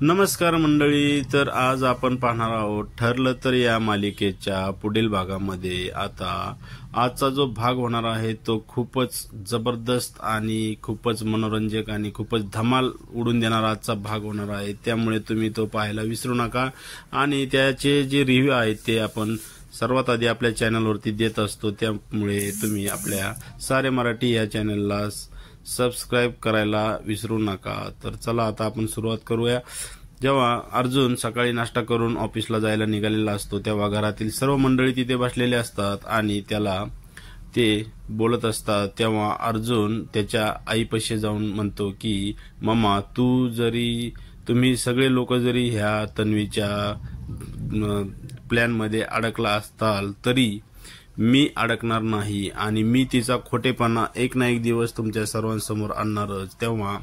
नमस्कार मंडळी, तर आज आपण पाहणार आहोत ठरलं तर या मालिकेच्या पुढील भागामध्ये। आता आजचा जो भाग होणार आहे तो खूपच जबरदस्त आणि खूपच मनोरंजक आणि खूपच धमाल उडून देणारा आजचा भाग होणार आहे, त्यामुळे तुम्ही तो पाहायला विसरू नका। आणि त्याचे जे रिव्ह्यू आहेत ते आपण सर्वात आधी आपल्या चॅनलवरती देत असतो, त्यामुळे तुम्ही आपल्या सारे मराठी या चॅनलला सबस्क्राइब करायला विसरू नका। तर चला आता आपण सुरुवात करूया। जेव्हा अर्जुन सकाळी नाश्ता करून ऑफिसला जायला निघालेला असतो तेव्हा घरातील सर्व मंडळी तिथे बसलेले असतात आणि त्याला ते बोलत असतात। तेव्हा अर्जुन त्याच्या आईपाशी जाऊन म्हणतो की मम्मा, तुम्ही सगळे लोक जरी ह्या तन्वीच्या प्लॅन मध्ये अडकला असताल तरी मी अडकणार नाही आणि मी तिचा खोटेपणा एक ना एक दिवस तुमच्या सर्वांसमोर आणणारच। तेव्हा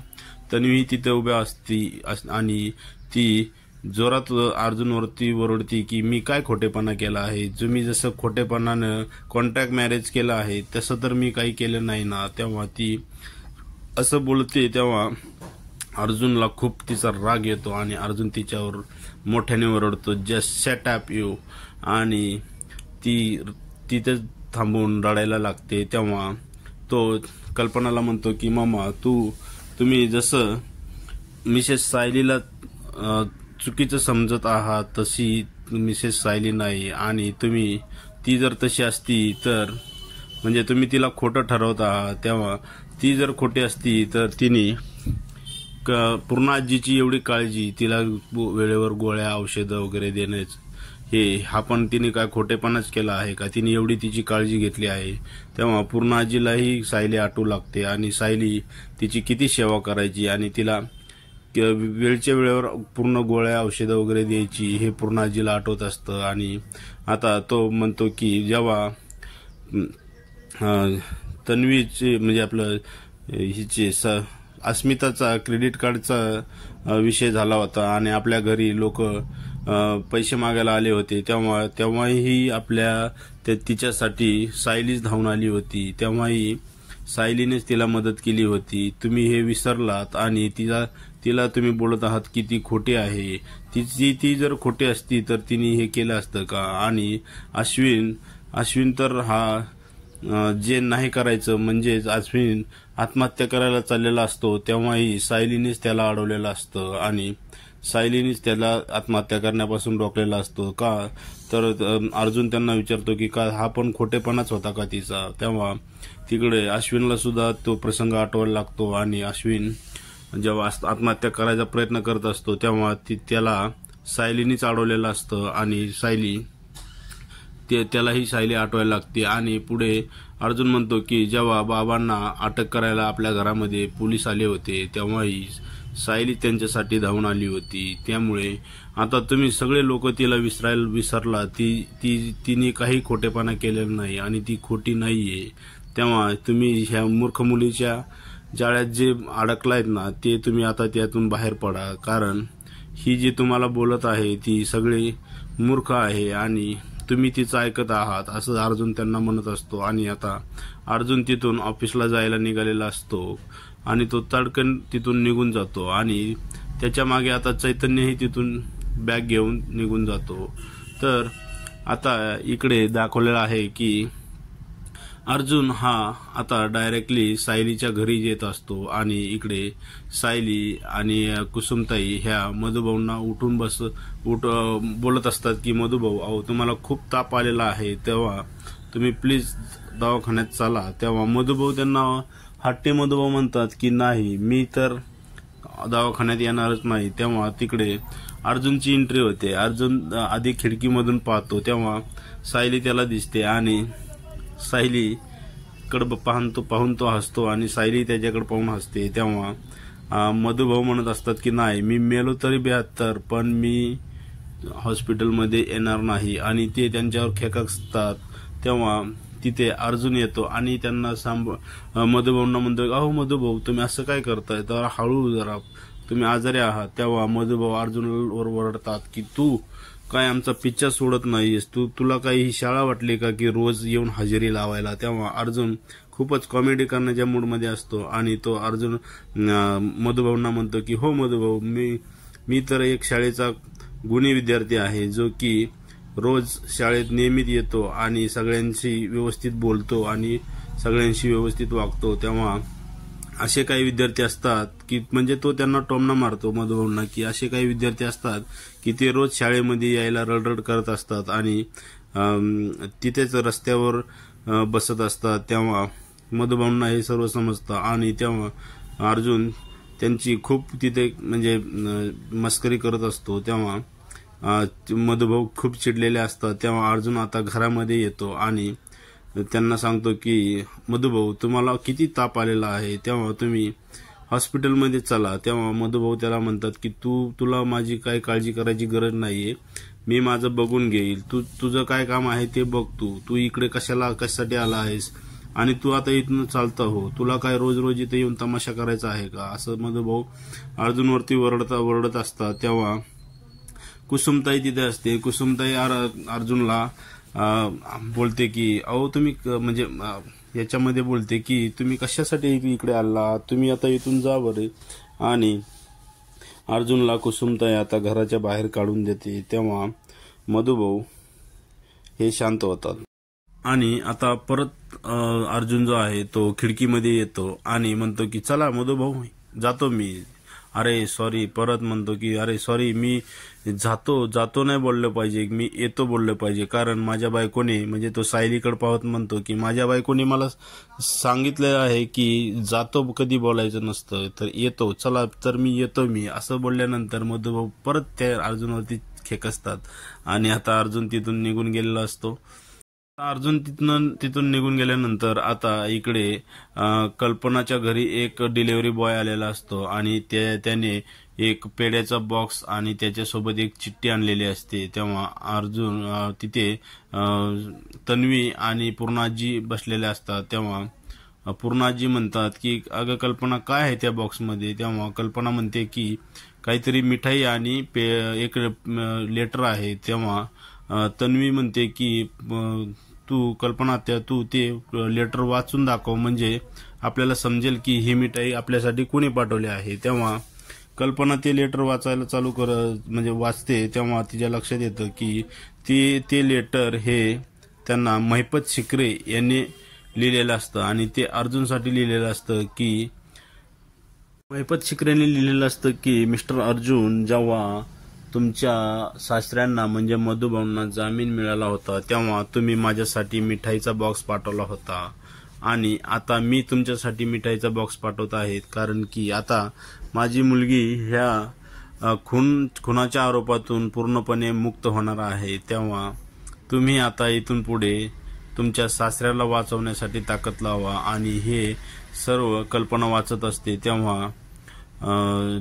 तन्वी तिथे उभ्या असती आणि ती जोरात अर्जुनवरती ओरडती की मी काय खोटेपणा केला आहे, तुम्ही जसं खोटेपणानं कॉन्ट्रॅक्ट मॅरेज केलं आहे तसं तर मी काही केलं नाही ना। तेव्हा ती असं बोलते तेव्हा अर्जुनला खूप तिचा राग येतो आणि अर्जुन तिच्यावर मोठ्याने ओरडतो, जस्ट शट अप यू, आणि ती तिथे थांबून रडायला लागते। तेव्हा तो कल्पनाला म्हणतो की मम्मा, तुम्ही जसं मिसेस सायलीला चुकीचं समजत आहात तशी मिसेस सायली नाही, आणि ती जर तशी असती तर म्हणजे तुम्ही तिला खोटं ठरवत आहात। तेव्हा ती जर खोटी असती तर तिने पूर्ण आजीची एवढी काळजी, तिला वेळेवर गोळ्या औषधं वगैरे देणेच, हा पण तिने काय खोटेपणाच केला आहे का? तिने एवढी तिची काळजी घेतली आहे। तेव्हा पूर्ण आजीलाही सायली आठवू लागते आणि सायली तिची किती सेवा करायची आणि तिला वेळच्या वेळेवर पूर्ण गोळ्या औषधं वगैरे द्यायची, हे पूर्ण आजीला आठवत असतं। आणि आता तो म्हणतो की जेव्हा तन्वीचे म्हणजे आपलं हिचे अस्मिताचा क्रेडिट कार्डचा विषय झाला होता आणि आपल्या घरी लोक पैसे मागायला आले होते, तेव्हाही तिच्यासाठी सायलीच धावून आली होती। तेव्हाही सायलीनेच तिला मदत केली होती। तुम्ही हे विसरलात आणि तिला तुम्ही बोलत आहात की ती खोटी आहे। ती जर खोटी असती तर तिने हे केलं असतं का? आणि अश्विन तर जे नाही करायचं, म्हणजेच अश्विन आत्महत्या करायला चाललेला असतो तेव्हाही सायलीनेच त्याला अडवलेलं असतं आणि सायलीनेच त्याला आत्महत्या करण्यापासून रोखलेला असतो का? तर अर्जुन त्यांना विचारतो की का हा पण खोटेपणाच होता का तिचा? तेव्हा तिकडे अश्विनला सुद्धा तो प्रसंग आठवायला लागतो आणि अश्विन जेव्हा आत्महत्या करायचा प्रयत्न करत असतो तेव्हा त्याला सायलीनेच अडवलेलं असतं आणि त्यालाही सायली आठवायला लागते। आणि पुढे अर्जुन म्हणतो की जेव्हा बाबांना अटक करायला आपल्या घरामध्ये पोलीस आले होते तेव्हाही सायली त्यांच्यासाठी धावून आली होती। त्यामुळे आता तुम्ही सगळे लोक तिला विसरला, तिने काही खोटेपणा केलेला नाही आणि ती खोटी नाहीये। तेव्हा तुम्ही ह्या मूर्ख मुलीच्या जाळ्यात जे अडकलायत ना, ते तुम्ही आता त्यातून बाहेर पडा, कारण ही जी तुम्हाला बोलत आहे ती सगळी मूर्ख आहे आणि तुम्ही तिचं ऐकत आहात, असं अर्जुन त्यांना म्हणत असतो। आणि आता अर्जुन तिथून ऑफिसला जायला निघालेला असतो आणि तो तडकन तिथून निघून जातो आणि त्याच्या मागे आता चैतन्यही तिथून बॅग घेऊन निघून जातो। तर आता इकडे दाखवलेलं आहे की अर्जुन हा आता डायरेक्टली सायलीच्या घरी येत असतो आणि इकडे सायली आणि कुसुमताई ह्या मधुभाऊंना बोलत असतात की मधुभाऊ, अहो तुम्हाला खूप ताप आलेला आहे, तेव्हा तुम्ही प्लीज दवाखान्यात चला। तेव्हा मधुभाऊ त्यांना हट्टी मधुभाऊ म्हणतात की नाही, मी तर दवाखान्यात येणारच नाही। तेव्हा तिकडे अर्जुनची एंट्री होते। अर्जुन आधी खिडकीमधून पाहतो तेव्हा सायली त्याला दिसते आणि सायली कडे पाहून तो हसतो आणि सायली त्याच्याकडे पाहून हसते। तेव्हा मधुभाऊ म्हणत असतात की नाही, मी मेलो तरी 72, पण मी हॉस्पिटलमध्ये येणार नाही, आणि ते त्यांच्यावर खेकसतात। तेव्हा तिथे अर्जुन येतो आणि त्यांना मधुभाऊंना म्हणतो, अहो मधुभाऊ तुम्ही असं काय करताय, तर हळू जरा, तुम्ही आजारी आहात। तेव्हा मधुभाऊ अर्जुनवर ओरडतात की तू काय आमचा पिच्चा सोडत नाहीयेस, तुला काही ही शाळा वाटली का की रोज येऊन हजेरी लावायला? तेव्हा अर्जुन खूपच कॉमेडी करण्याच्या मूडमध्ये असतो आणि तो अर्जुन मधुभाऊंना म्हणतो की हो मधुभाऊ, मी तर एक शाळेचा गुणी विद्यार्थी आहे, जो की रोज शाळेत नियमित येतो आणि सगळ्यांशी व्यवस्थित बोलतो आणि सगळ्यांशी व्यवस्थित वागतो. तेव्हा असे काही विद्यार्थी असतात की म्हणजे तो त्यांना टोमणा मारतो मधुभाऊंना, की असे काही विद्यार्थी असतात की ते रोज शाळेमध्ये यायला रडरड करत असतात आणि तिथेच रस्त्यावर बसत असतात. तेव्हा मधुभाऊंना हे सर्व समजतं आणि तेव्हा अर्जुन त्यांची खूप तिथे म्हणजे मस्करी करत असतो. तेव्हा मधुभाऊ खूप चिडलेले असतात. तेव्हा अर्जुन आता घरामध्ये येतो आणि त्यांना सांगतो की मधुभाऊ, तुम्हाला किती ताप आलेला आहे, तेव्हा तुम्ही हॉस्पिटलमध्ये चला. तेव्हा मधुभाऊ त्याला म्हणतात की तुला माझी काय काळजी करायची गरज नाहीये, मी माझं बघून घेईल, तुझं काय काम आहे ते बघ, तू इकडे कशासाठी आला आहेस आणि तू आता इथून चालता हो, तुला काय रोज रोज इथे येऊन तमाशा करायचा आहे का, असं मधुभाऊ अर्जुनवरती ओरडत असतात. तेव्हा कुसुमताई तिथे असते. कुसुमताई अर्जुनला बोलते की अहो तुम्ही म्हणजे याच्यामध्ये बोलते की तुम्ही कशासाठी इकडे आला, तुम्ही आता इथून जा बरे. आणि अर्जुनला कुसुमताई आता घराच्या बाहेर काढून देते. तेव्हा मधुभाऊ हे शांत होतात आणि आता परत अर्जुन जो आहे तो खिडकीमध्ये येतो आणि म्हणतो की चला मधुभाऊ जातो मी. अरे सॉरी, परत म्हणतो की अरे सॉरी, मी जातो नाही बोललं पाहिजे, मी येतो बोललं पाहिजे, कारण माझ्या बायकोने म्हणजे तो सायलीकडे पाहत म्हणतो की माझ्या बायकोने मला सांगितलं आहे की जातो कधी बोलायचं नसतं, तर येतो, चला तर मी येतो असं बोलल्यानंतर मधुभाऊ परत त्या अर्जुनवरती खेकसतात आणि आता अर्जुन तिथून निघून गेलेला असतो. अर्जुन तिथून निघून गेल्यानंतर आता इकडे कल्पनाच्या घरी एक डिलिव्हरी बॉय आलेला असतो आणि त्याने एक पेड्याचा बॉक्स आणि त्याच्यासोबत एक चिठ्ठी आणलेली असते. तेव्हा अर्जुन तिथे तन्वी आणि पूर्णाजी बसलेले असतात. तेव्हा पूर्णाजी म्हणतात की अगं कल्पना, काय आहे त्या बॉक्समध्ये. तेव्हा कल्पना म्हणते की काहीतरी मिठाई आणि एक लेटर आहे. तेव्हा तन्वी म्हणते की कल्पना तू ते लेटर वाचून दाखव, म्हणजे आपल्याला समजेल की ही मिठाई आपल्यासाठी कोणी पाठवली आहे. तेव्हा कल्पना ते लेटर वाचायला चालू म्हणजे वाचते. तेव्हा तिच्या लक्षात येतं की ते लेटर हे त्यांना महिपत शिकरे यांनी लिहिलेलं असतं आणि ते अर्जुनसाठी लिहिलेलं असतं की महिपत शिकरेने लिहिलेलं असतं की मिस्टर अर्जुन, जेव्हा तुमच्या सासऱ्यांना म्हणजे मधुभाऊंना जामीन मिळाला होता तेव्हा तुम्ही माझ्यासाठी मिठाईचा बॉक्स पाठवला होता आणि आता मी तुमच्यासाठी मिठाईचा बॉक्स पाठवत आहे, कारण की आता माझी मुलगी ह्या खुनाच्या आरोपातून पूर्णपणे मुक्त होणार आहे. तेव्हा तुम्ही आता इथून पुढे तुमच्या सासऱ्याला वाचवण्यासाठी ताकद लावा. आणि हे सर्व कल्पना वाचत असते. तेव्हा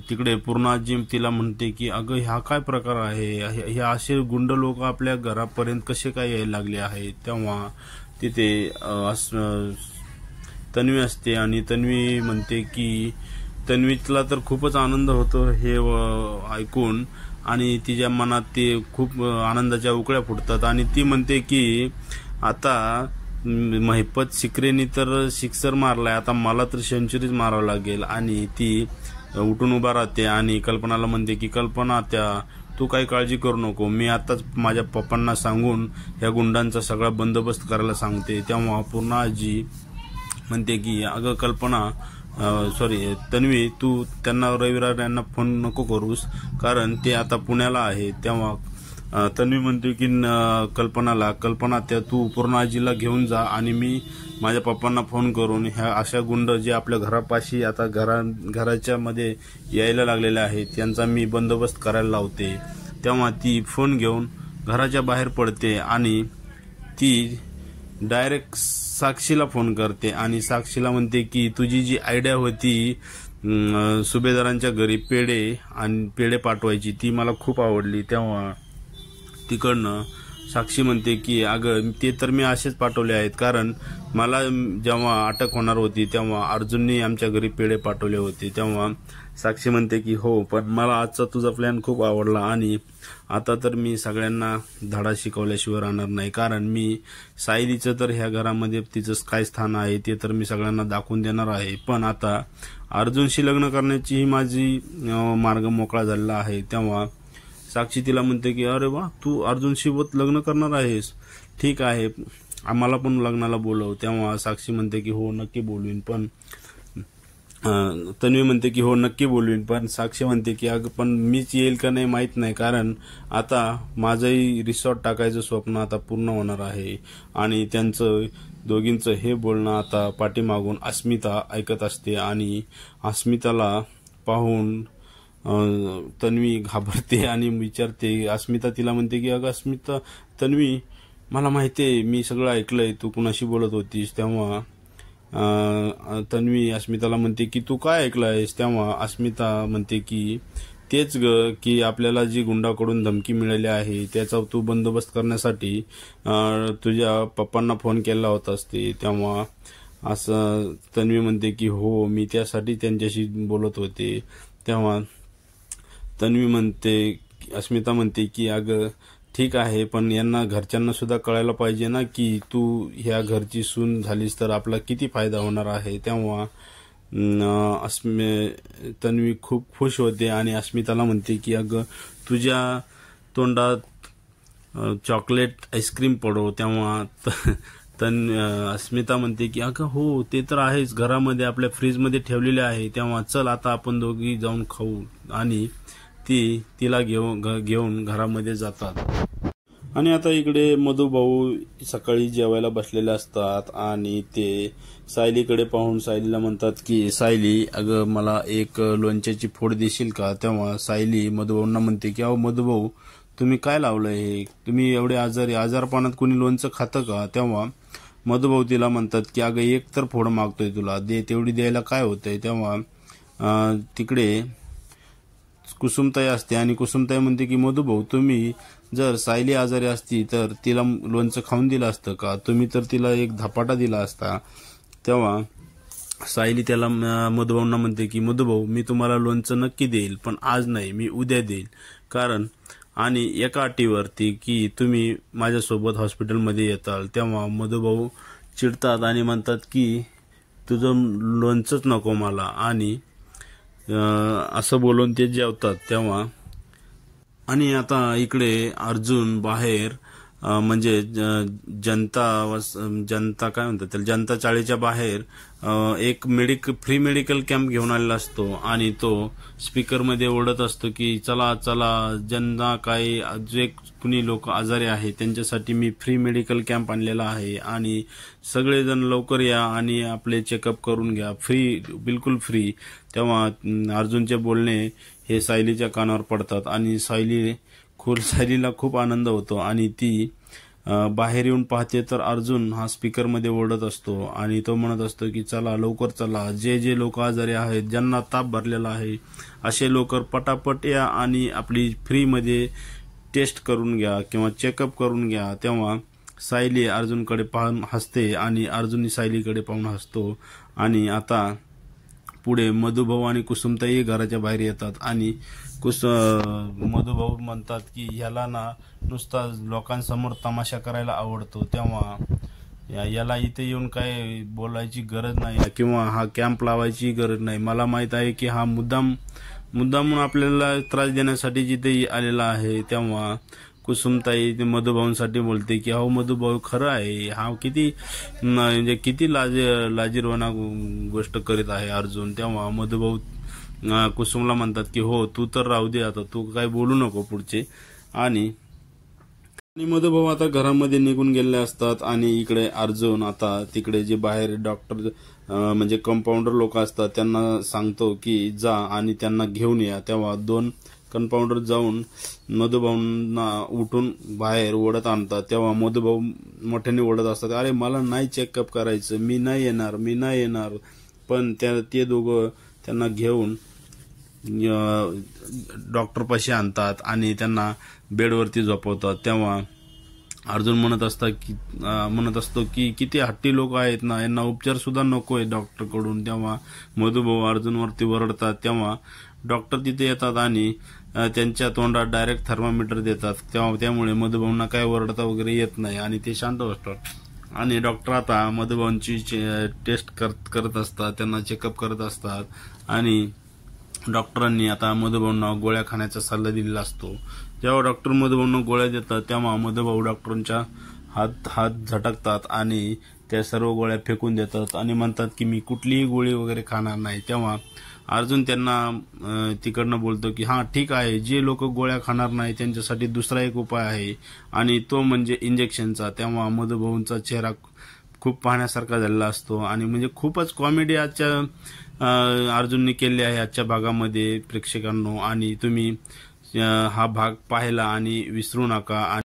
तिकडे पूर्णाजी तिला म्हणते की अगं हा काय प्रकार आहे, हे असे गुंड लोक आपल्या घरापर्यंत कसे काय यायला लागले आहेत. तेव्हा तिथे तन्वी असते आणि तन्वी म्हणते की तन्वीला तर खूपच आनंद होतो हे ऐकून आणि तिच्या मनात ते खूप आनंदाच्या उकळ्या फुटतात आणि ती म्हणते की आता महिपत शिकरेनी तर सिक्सर मारलाय, आता मला तर सेंचुरीज मारावं लागेल. आणि ती उठून उभा राहते आणि कल्पनाला म्हणते की कल्पना, तू काही काळजी करू नको, मी आताच माझ्या पप्पांना सांगून या गुंडांचा सगळा बंदोबस्त करायला सांगते. तेव्हा पूर्णाजी म्हणते की अगं कल्पना तन्वी, तू त्यांना रविवार यांना फोन नको करूस, कारण ते आता पुण्याला आहे. तेव्हा तन्वी म्हणते की कल्पना तू पूर्णाजीला घेऊन जा आणि मी माझ्या पप्पांना फोन करून ह्या अशा गुंड जे आपल्या घरापाशी आता घराच्या मध्ये यायला लागलेले आहेत त्यांचा मी बंदोबस्त करायला लावते. तेव्हा ती फोन घेऊन घराच्या बाहेर पडते आणि ती डायरेक्ट साक्षीला फोन करते आणि साक्षीला म्हणते की तुझी जी आयडिया होती सुभेदारांच्या घरी पेढे पाठवायची ती मला खूप आवडली. तेव्हा तिकडनं साक्षी म्हणते की अगं ते तर मी असेच पाठवले आहेत, कारण मला जेव्हा अटक होणार होती तेव्हा अर्जुनने आमच्या घरी पेढे पाठवले होते, तेव्हा साक्षी म्हणते की हो, पण मला आजचा तुझा प्लॅन खूप आवडला आणि आता तर मी सगळ्यांना धडा शिकवल्याशिवाय राहणार नाही, कारण मी सायलीचं तर ह्या घरामध्ये तिचं काय स्थान आहे ते तर मी सगळ्यांना दाखवून देणार आहे. पण आता अर्जुनशी लग्न करण्याची ही माझी मार्ग मोकळा झालेला आहे. तेव्हा साक्षी तिला म्हणते की अरे वा, तू अर्जुनसोबत लग्न करणार आहेस, ठीक आहे, आम्हाला पण लग्नाला बोलव. तेव्हा साक्षी म्हणते की हो नक्की बोलवीन, पण तन्वी म्हणते की हो नक्की बोलवीन, पण साक्षी म्हणते की अगं पण मीच येईल का नाही माहित नाही, कारण आता माझंही रिसॉर्ट टाकायचं स्वप्न आता पूर्ण होणार आहे. आणि त्यांचं दोघींचं हे बोलणं आता पाठीमागून अस्मिता ऐकत असते आणि अस्मिताला पाहून तन्वी घाबरते आणि विचारते. अस्मिता तिला म्हणते की अगं अस्मिता, तन्वी मला माहितीये, मी सगळं ऐकलंय, तू कुणाशी बोलत होतीस. तेव्हा तन्वी अस्मिताला म्हणते की तू काय ऐकलंयस. तेव्हा अस्मिता म्हणते की तेच ग, की आपल्याला जी गुंडाकडून धमकी मिळाली आहे त्याचा तू बंदोबस्त करण्यासाठी तुझ्या पप्पांना फोन केला होतास ते. तेव्हा असं तन्वी म्हणते की हो, मी त्यासाठी त्यांच्याशी बोलत होते. तेव्हा तन्वी म्हणते, अस्मिता म्हणते की अगं ठीक आहे, पण यांना घरच्यांना सुद्धा कळायला पाहिजे ना की तू ह्या घरची सून झालीस तर आपला किती फायदा होणार आहे. तेव्हा तन्वी खूप खुश होते आणि अस्मिताला म्हणते की अगं तुझ्या तोंडात चॉकलेट आईस्क्रीम पडो. तेव्हा अस्मिता म्हणते की अगं हो, ते तर आहेच, घरामध्ये आपल्या फ्रीजमध्ये ठेवलेले आहे, तेव्हा चल आता आपण दोघी जाऊन खाऊ. आणि तिला घेऊन घरामध्ये जातात. आणि आता इकडे मधुभाऊ सकाळी जेवायला बसलेले असतात आणि ते सायलीकडे पाहून सायलीला म्हणतात की सायली, अगं मला एक लोणच्याची फोड देशील का. तेव्हा सायली मधुभाऊंना म्हणते की अहो मधुभाऊ, तुम्ही काय लावलंय हे, तुम्ही एवढे आजारपणात कोणी लोणचं खातं का. तेव्हा मधुभाऊ तिला म्हणतात की अगं एक तर फोड मागतोय तुला, दे, तेवढी द्यायला काय होतंय. तेव्हा तिकडे कुसुमताई असते आणि कुसुमताई म्हणते की मधुभाऊ, तुम्ही जर सायली आजारी असती तर तिला लोणचं खाऊन दिलं असतं का, तुम्ही तर तिला एक धपाटा दिला असता. तेव्हा सायली त्याला मधुभाऊंना म्हणते की मधुभाऊ, मी तुम्हाला लोणचं नक्की देईल, पण आज नाही, मी उद्या देईल, कारण आणि एका अटीवरती की तुम्ही माझ्यासोबत हॉस्पिटलमध्ये येताल. तेव्हा मधुभाऊ चिडतात आणि म्हणतात की तुझं लोणचंच नको मला, आणि असं बोलून ते जेवतात. तेव्हा आणि आता इकडे अर्जुन बाहेर म्हणजे जनता काय म्हणतात त्याला, जनता चाळीच्या बाहेर एक फ्री मेडिकल कॅम्प घेऊन आलेला असतो आणि तो स्पीकरमध्ये ओरडत असतो की चला चला, ज्यांना काही जे कुणी लोक आजारी आहे त्यांच्यासाठी मी फ्री मेडिकल कॅम्प आणलेला आहे आणि सगळेजण लवकर या आणि आपले चेकअप करून घ्या, फ्री, बिलकुल फ्री. तेव्हा अर्जुनचे बोलणे हे सायलीच्या कानावर पडतात आणि सायलीला खूप आनंद होतो आणि ती बाहेर येऊन पाहते तर अर्जुन हा स्पीकरमध्ये ओरडत असतो आणि तो म्हणत असतो की चला लवकर चला, जे लोक आजारी आहेत, ज्यांना ताप भरलेला आहे, असे लवकर पटापट या आणि आपली फ्रीमध्ये टेस्ट करून घ्या किंवा चेकअप करून घ्या. तेव्हा सायली अर्जुनकडे पाहून हसते आणि अर्जुनही सायलीकडे पाहून हसतो. आणि आता पुढे मधुभाऊ आणि कुसुमताई घराच्या बाहेर येतात आणि मधुभाऊ म्हणतात की ह्याला ना नुसता लोकांसमोर तमाशा करायला आवडतो, तेव्हा याला इथे येऊन काय बोलायची गरज नाही किंवा हा कॅम्प लावायची गरज नाही. मला माहित आहे की हा मुद्दामून आपल्याला त्रास देण्यासाठी जिथे आलेला आहे. तेव्हा कुसुमताई मधुभाऊंसाठी बोलते की अहो मधुभाऊ, खरं आहे, हा किती लाजीरवाना गोष्ट करीत आहे अर्जुन. तेव्हा मधुभाऊ कुसुमला म्हणतात की हो, तू तर राहू दे, आता तू काय बोलू नको पुढचे. आणि मधुभाऊ आता घरामध्ये निघून गेले असतात आणि इकडे अर्जुन आता तिकडे जे बाहेर डॉक्टर म्हणजे कंपाऊंडर लोक असतात त्यांना सांगतो की जा आणि त्यांना घेऊन या. तेव्हा 2 कंपाऊंडर जाऊन मधुभाऊंना उठून बाहेर ओढत आणतात. तेव्हा मधुभाऊ मोठ्याने ओढत असतात, अरे मला नाही चेकअप करायचं, मी नाही येणार. पण ते दोघं त्यांना घेऊन डॉक्टरपाशी आणतात आणि त्यांना बेडवरती झोपवतात. तेव्हा अर्जुन म्हणत असतो की किती हट्टी लोक आहेत ना, यांना उपचार सुद्धा नकोय डॉक्टरकडून. तेव्हा मधुभाऊ अर्जुनवरती ओरडतात. तेव्हा डॉक्टर तिथे येतात आणि त्यांच्या तोंडात डायरेक्ट थर्मामीटर देतात. त्यामुळे मधुभाऊंना काय ओरडता वगैरे येत नाही आणि ते शांत बसतात. आणि डॉक्टर आता मधुभाऊंची टेस्ट करत असतात, त्यांना चेकअप करत असतात. आणि डॉक्टरांनी आता मधुभाऊंना गोळ्या खाण्याचा सल्ला दिलेला असतो. जेव्हा डॉक्टर मधुभाऊंना गोळ्या देतात तेव्हा मधुभाऊ डॉक्टरांच्या हात झटकतात आणि त्या सर्व गोळ्या फेकून देतात आणि म्हणतात की मी कुठलीही गोळी वगैरे खाणार नाही. तेव्हा अर्जुन त्यांना तिकडनं बोलतो की हां ठीक आहे, जे लोक गोळ्या खाणार नाही त्यांच्यासाठी दुसरा एक उपाय आहे आणि तो म्हणजे इंजेक्शनचा. तेव्हा मधुभाऊंचा चेहरा खूप पाहण्यासारखा झालेला असतो आणि म्हणजे खूपच कॉमेडी आजच्या अर्जुनने केली आहे आजच्या भागामध्ये प्रेक्षकांनो. आणि तुम्ही हा भाग पाहिला आणि विसरू नका.